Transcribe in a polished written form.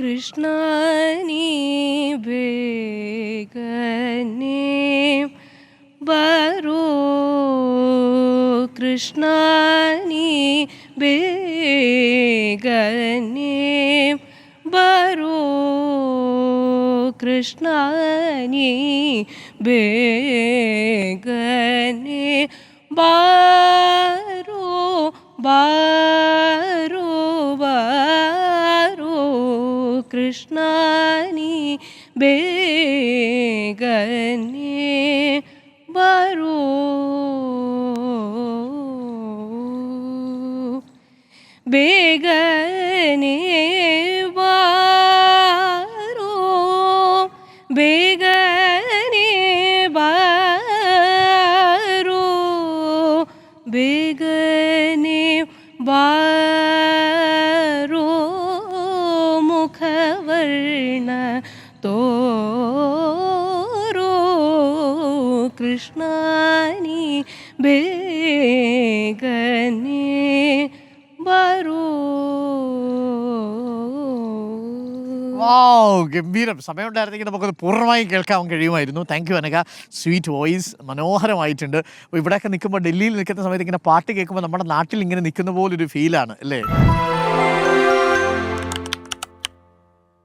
കൃഷ്ണ നീ ಬೇಗನೆ ಬರೋ ಕೃಷ್ಣ ನೀ ಬೇಗನೆ ಬರೋ ಕೃಷ್ಣ ನೀ ಬೇಗನೆ ಬಾರೋ ಬಾರೋ ಬಾರೋ ಕೃಷ್ಣ ನೀ ಬೇಗನೆ ಬರೋ ಬೇಗನೆ ಬಾರೋ ಬೇಗನೆ ಬಾರೋ ಬೇಗನೆ ಬಾರೋ ಮುಖವರ್ಣ ತೋರೋ ಕೃಷ್ಣ ನೀ ಬೇಗನೆ ಬರೋ. ഗംഭീരം. സമയമുണ്ടായിരുന്നെങ്കിൽ നമുക്കത് പൂർണ്ണമായും കേൾക്കാൻ കഴിയുമായിരുന്നു. Thank you Anagha. Sweet voice, മനോഹരമായിട്ടുണ്ട്. ഇവിടെയൊക്കെ നിൽക്കുമ്പോൾ, ഡൽഹിയിൽ നിൽക്കുന്ന സമയത്ത് ഇങ്ങനെ പാട്ട് കേൾക്കുമ്പോൾ നമ്മുടെ നാട്ടിൽ ഇങ്ങനെ നിൽക്കുന്ന പോലൊരു ഫീലാണ് അല്ലേ?